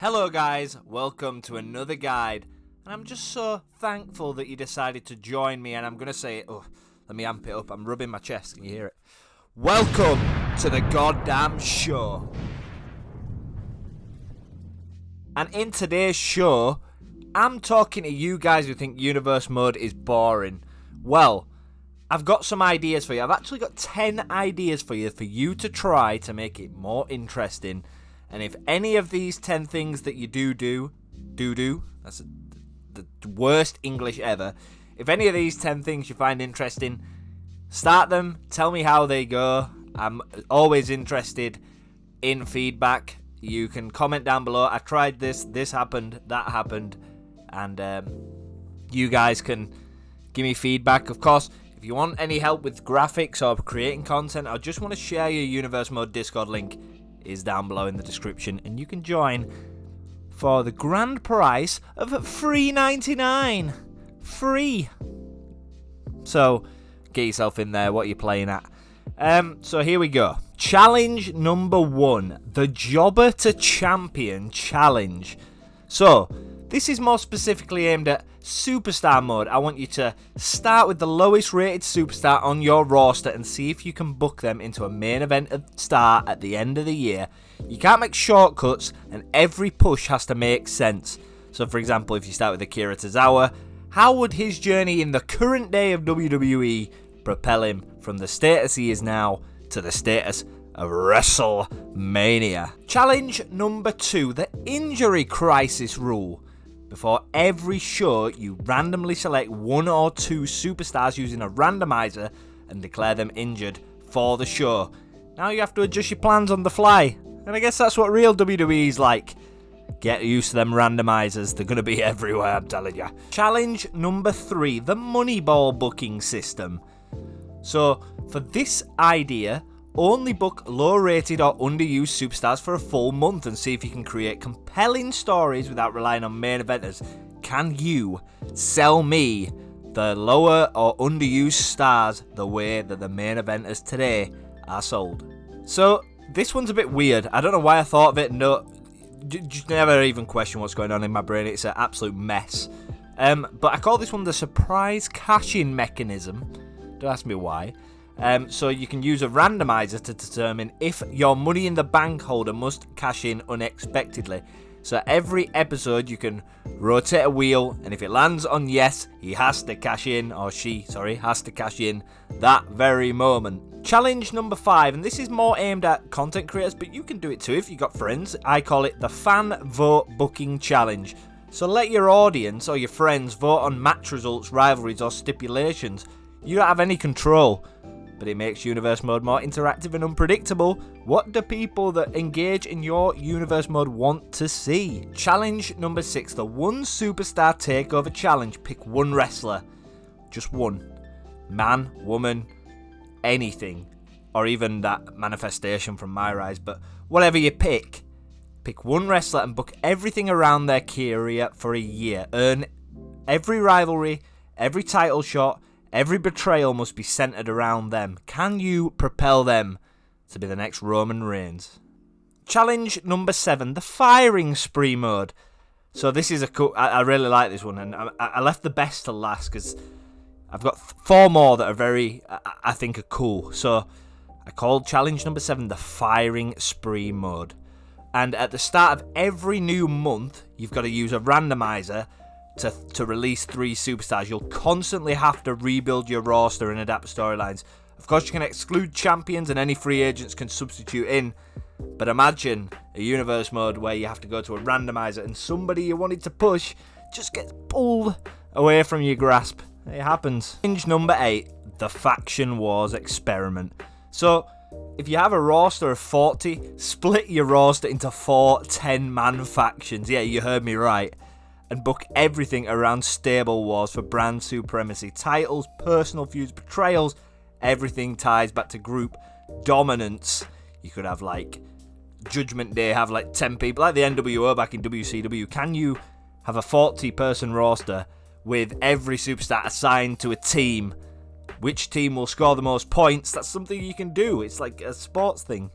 Hello guys, welcome to another guide, and I'm just so thankful that you decided to join me, and I'm going to say, let me amp it up, I'm rubbing my chest, can you hear it? Welcome to the goddamn show. And in today's show, I'm talking to you guys who think Universe Mode is boring. Well, I've got some ideas for you. I've actually got 10 ideas for you to try to make it more interesting. And if any of these 10 things that you do, that's the worst English ever. If any of these 10 things you find interesting, start them, tell me how they go. I'm always interested in feedback. You can comment down below. I tried this happened, that happened. And you guys can give me feedback. Of course, if you want any help with graphics or creating content, or just want to share your Universe Mode Discord link, is down below in the description, and you can join for the grand price of $3.99. Free. So get yourself in there. What are you playing at? So here we go. Challenge number 1, the Jobber to Champion challenge. So this is more specifically aimed at Superstar mode. I want you to start with the lowest rated superstar on your roster and see if you can book them into a main event star at the end of the year. You can't make shortcuts, and every push has to make sense. So for example, if you start with Akira Tozawa, how would his journey in the current day of WWE propel him from the status he is now to the status of WrestleMania? Challenge number 2, the Injury Crisis rule. Before every show, you randomly select 1 or 2 superstars using a randomizer and declare them injured for the show. Now you have to adjust your plans on the fly. And I guess that's what real WWE is like. Get used to them randomizers. They're going to be everywhere, I'm telling you. Challenge number 3, the Moneyball booking system. So for this idea, only book low-rated or underused superstars for a full month and see if you can create compelling stories without relying on main eventers. Can you sell me the lower or underused stars the way that the main eventers today are sold? So this one's a bit weird. I don't know why I thought of it. No, just never even question what's going on in my brain. It's an absolute mess. But I call this one the surprise cash-in mechanism. Don't ask me why. So you can use a randomizer to determine if your Money in the Bank holder must cash in unexpectedly. So every episode you can rotate a wheel, and if it lands on yes, he has to cash in, or she, has to cash in that very moment. Challenge number 5, and this is more aimed at content creators, but you can do it too if you've got friends. I call it the Fan Vote Booking Challenge. So let your audience or your friends vote on match results, rivalries, or stipulations. You don't have any control, but it makes Universe Mode more interactive and unpredictable. What do people that engage in your Universe Mode want to see? Challenge number 6, the 1 Superstar Takeover Challenge. Pick 1 wrestler. Just 1. Man, woman, anything. Or even that manifestation from myrise. But whatever you pick 1 wrestler and book everything around their career for a year. Earn every rivalry, every title shot. Every betrayal must be centered around them. Can you propel them to be the next Roman Reigns? Challenge number 7, the Firing Spree mode. So this is a cool... I really like this one, and I left the best to last because I've got 4 more that are very, I think, are cool. So I called challenge number 7 the Firing Spree mode. And at the start of every new month, you've got to use a randomizer to release 3 superstars. You'll constantly have to rebuild your roster and adapt storylines. Of course, you can exclude champions and any free agents can substitute in. But imagine a Universe Mode where you have to go to a randomizer and somebody you wanted to push just gets pulled away from your grasp. It happens. Challenge number 8, the Faction Wars Experiment. So if you have a roster of 40, split your roster into 4 10-man factions. Yeah, you heard me right. And book everything around stable wars for brand supremacy. Titles, personal feuds, betrayals, everything ties back to group dominance. You could have like Judgment Day, have like 10 people, like the NWO back in WCW. Can you have a 40-person roster with every superstar assigned to a team? Which team will score the most points? That's something you can do. It's like a sports thing.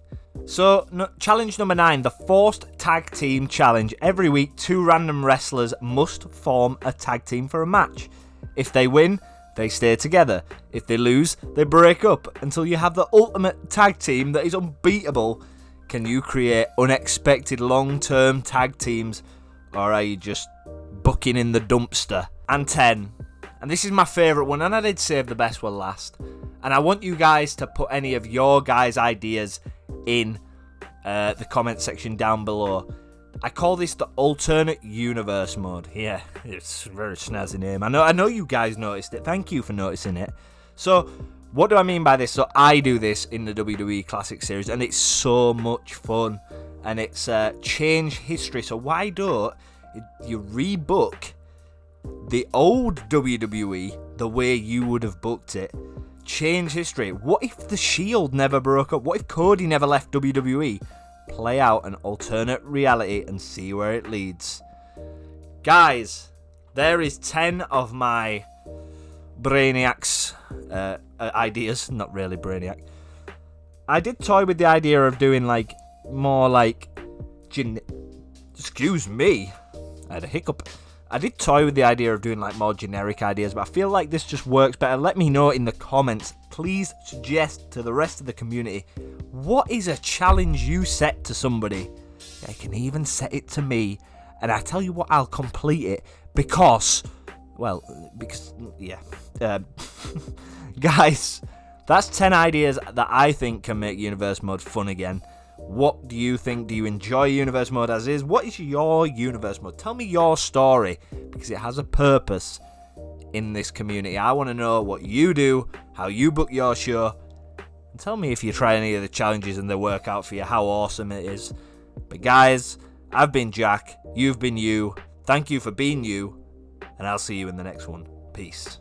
So, challenge number 9, the Forced Tag Team Challenge. Every week, 2 random wrestlers must form a tag team for a match. If they win, they stay together. If they lose, they break up until you have the ultimate tag team that is unbeatable. Can you create unexpected long-term tag teams, or are you just bucking in the dumpster? And 10, and this is my favourite one, and I did save the best one last, and I want you guys to put any of your guys' ideas in the comment section down below. I call this the alternate universe mode. Yeah, it's a very snazzy name. I know you guys noticed it. Thank you for noticing it. So, what do I mean by this? So, I do this in the WWE Classic Series, and it's so much fun. And it's change history. So, why don't you rebook the old WWE the way you would have booked it? Change history. What if the Shield never broke up? What if Cody never left WWE? Play out an alternate reality and see where it leads. Guys, there is 10 of my Brainiac's ideas. Not really Brainiac. I did toy with the idea of doing more like excuse me, I had a hiccup. I did toy with the idea of doing more generic ideas, but I feel like this just works better. Let me know in the comments. Please suggest to the rest of the community, what is a challenge you set to somebody? You can even set it to me, and I tell you what, I'll complete it because, yeah. Guys, that's 10 ideas that I think can make Universe Mode fun again. What do you think? Do you enjoy Universe Mode as is? What is your Universe Mode? Tell me your story, because it has a purpose in this community. I want to know what you do, how you book your show, and tell me if you try any of the challenges and they work out for you, how awesome it is. But guys, I've been Jack, you've been you. Thank you for being you, and I'll see you in the next one. Peace.